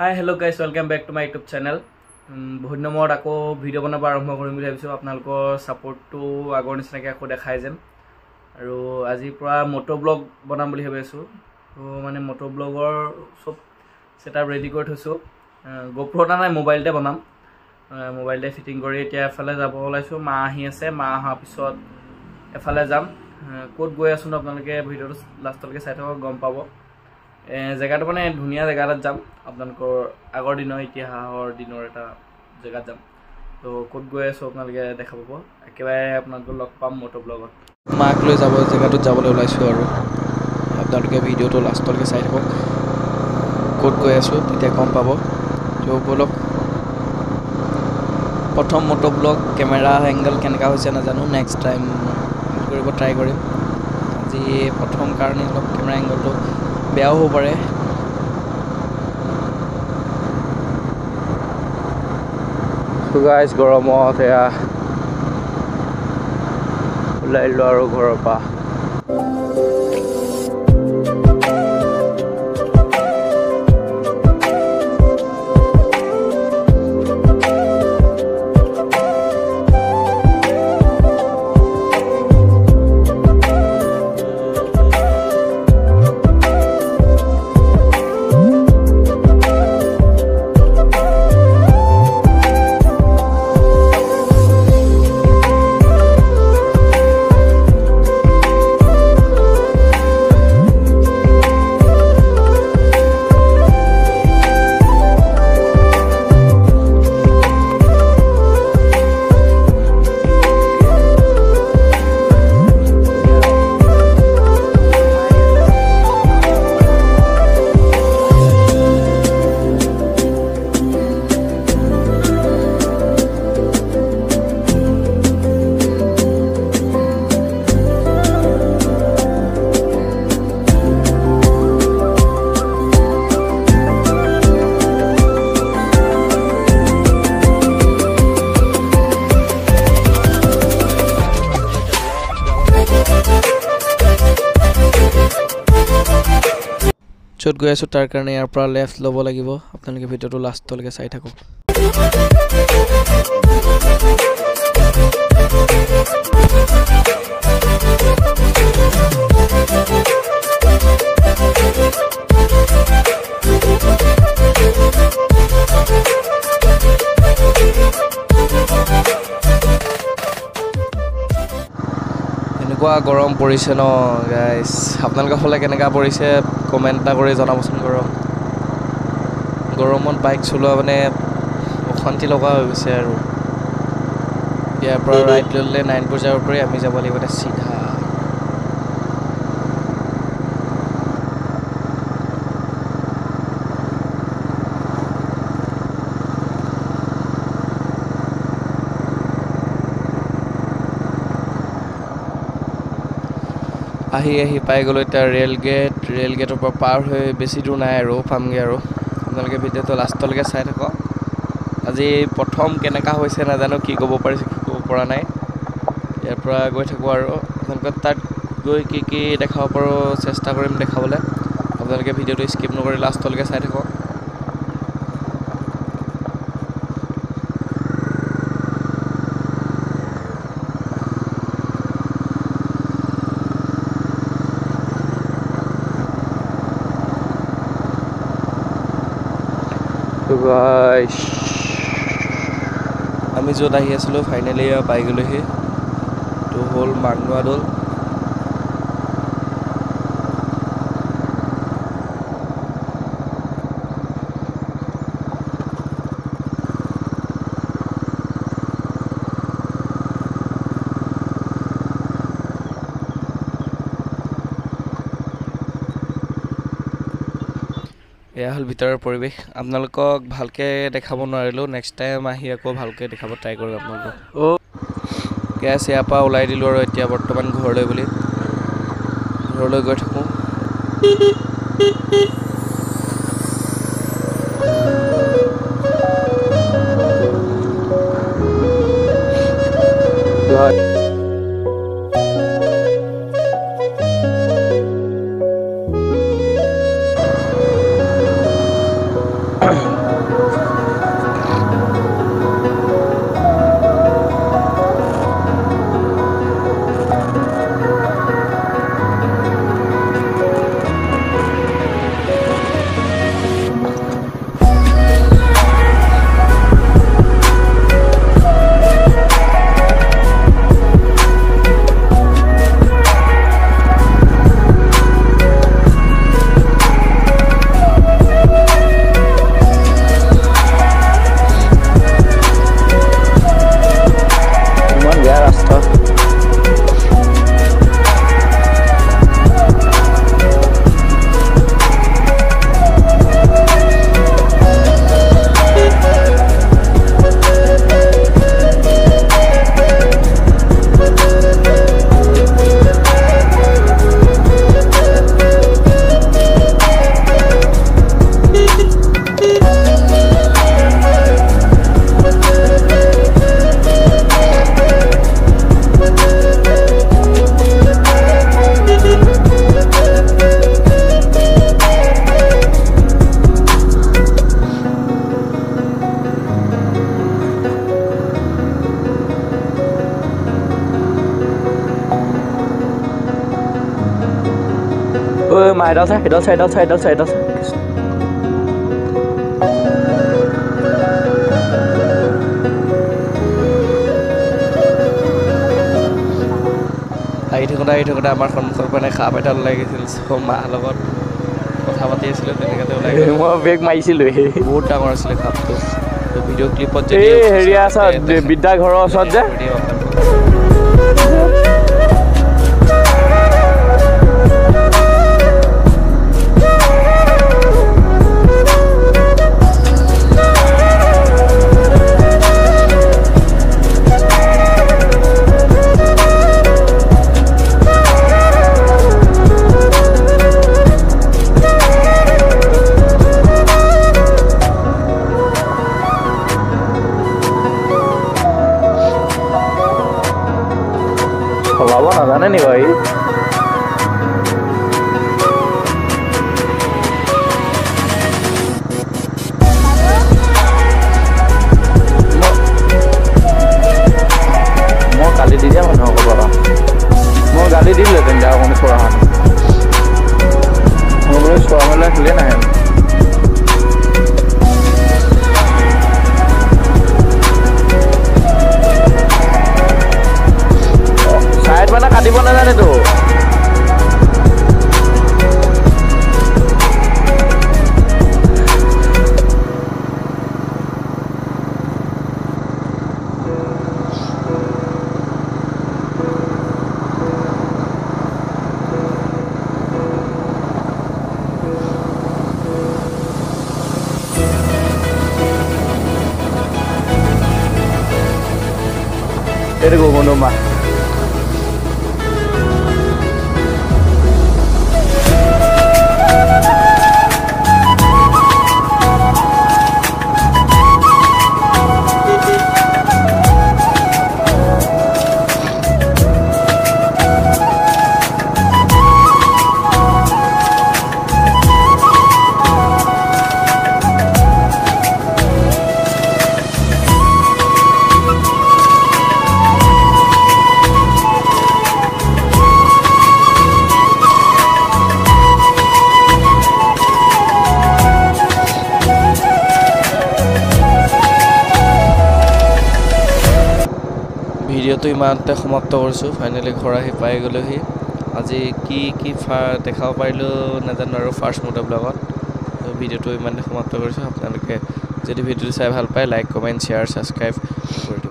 Hi, hello guys, welcome back to my YouTube channel. বহুত নম্বৰত আকৌ ভিডিঅ' বনাব আৰম্ভ কৰিম বুলি ভাবিছোঁ আপোনালোকৰ সাপোৰ্টটো আগৰ নিচিনাকৈ আকৌ দেখাই যেন আৰু আজিৰ পৰা মটো ব্লগ বনাম বুলি ভাবি আছোঁ তো মানে মটো ব্লগৰ সব সেটআপ ৰেডি কৰি থৈছোঁ GoPro এটা নাই মোবাইলতে বনাম মোবাইলতে ফিটিং কৰি এতিয়া এফালে যাব ওলাইছোঁ মা আহি আছে মা অহাৰ পিছত এফালে যাম ক'ত গৈ আছোঁ আপোনালোকে ভিডিঅ'টো লাষ্টলৈকে চাই থাকক গম পাব জেগাটো মানে ধুনীয়া জেগা এটাত যাম আপোনালোকৰ আগৰ দিনৰ ইতিহাসৰ দিনৰ এটা জেগাত যাম তো ক'ত গৈ আছোঁ আপোনালোকে দেখা পাব একেবাৰে আপোনালোকক লগ পাম মটো ব্লগত মাক লৈ যাব জেগাটোত যাবলৈ ওলাইছোঁ আৰু আপোনালোকে ভিডিঅ'টো লাষ্টলৈকে চাই থাকক ক'ত গৈ আছোঁ তেতিয়া গম পাব তো বলক প্ৰথম মটো ব্লগ কেমেৰা এংগল কেনেকুৱা হৈছে নাজানো নেক্সট টাইম কৰিব ট্ৰাই কৰিম আজি প্ৰথম কাৰণে অলপ কেমেৰা এংগলটো বেয়াও হ'ব পাৰে So guys গৰমত এয়া ওলাই লো আৰু ঘৰৰ পৰা চট গৈ আছোঁ তাৰ কাৰণে ইয়াৰ পৰা লেফ্ট ল'ব লাগিব আপোনালোকে ভিডিঅ'টো লাষ্টলৈকে চাই থাকক এনেকুৱা গৰম পৰিছে ন গাইছ আপোনালোকৰ ফালে কেনেকুৱা পৰিছে কমেণ্ট এটা কৰি জনাবচোন গৰমত বাইক চলোৱা মানে অশান্তি লগা হৈ গৈছে আৰু ইয়াৰ পৰা ৰাইট ল'লে 9 বজাৰ পৰা আমি যাব লাগিব চিধা আহি পাই গ'লো এতিয়া ৰেল গেটৰ পৰা পাৰ হৈ বেছি দূৰ নাই আৰু পামগৈ আৰু আপোনালোকে ভিডিঅ'টো লাষ্টলৈকে চাই থাকক আজি প্ৰথম কেনেকুৱা হৈছে নাজানো কি ক'ব পাৰিছোঁ কি ক'ব পৰা নাই ইয়াৰ পৰা গৈ থাকোঁ আৰু আপোনালোকে তাত গৈ কি দেখাব পাৰোঁ চেষ্টা কৰিম দেখাবলৈ আপোনালোকে ভিডিঅ'টো স্কিপ নকৰি লাষ্টলৈকে চাই থাকক guys আমি য'ত আহি আছিলোঁ ফাইনেলি পাই গ'লোহি তো হ'ল মাগনোৱা দৌল এয়া হ'ল ভিতৰৰ পৰিৱেশ আপোনালোকক ভালকৈ দেখাব নোৱাৰিলোঁ নেক্সট টাইম আহি আকৌ ভালকৈ দেখাব ট্ৰাই কৰিম আপোনালোকক গেছ ইয়াৰ পৰা ওলাই দিলোঁ আৰু এতিয়া বৰ্তমান ঘৰলৈ বুলি ঘৰলৈ গৈ থাকোঁ এডাল চাই এডাল চাই এডাল চাই এডাল চাই এডাল চাই আহি থাকোঁতে আমাৰ সন্মুখৰ পৰা সাপ এটা ওলাই গৈছিল মাৰ লগত কথা পাতি আছিলোঁ তেনেকুৱাতে ওলাই গ'ল মই বেগ মাৰিছিলোঁ বহুত ডাঙৰ আছিলে সাপটো ভিডিঅ' ক্লিপত যে হেৰি আছে বিদ্যা ঘৰৰ ওচৰত যে খোৱাব নাজানে নি বাৰু মই গালি দি দিয়া মানুহক ক'ব মই গালি দি দিলে তেন্তে আপুনি চোৱা মই বোলে চোৱা মেলা খেলিয়ে নাহে মানে কাটিব নাজানেতো এইটো কোনো মা ভিডিঅ'টো ইমানতে সমাপ্ত কৰিছোঁ ফাইনেলি ঘৰ আহি পাই গ'লোহি আজি কি দেখাব পাৰিলোঁ নাজানো আৰু ফাৰ্ষ্ট মটো ব্লগত ভিডিঅ'টো ইমানতে সমাপ্ত কৰিছোঁ আপোনালোকে যদি ভিডিঅ'টো চাই ভাল পায় লাইক কমেণ্ট শ্বেয়াৰ ছাবস্ক্ৰাইব কৰি দিব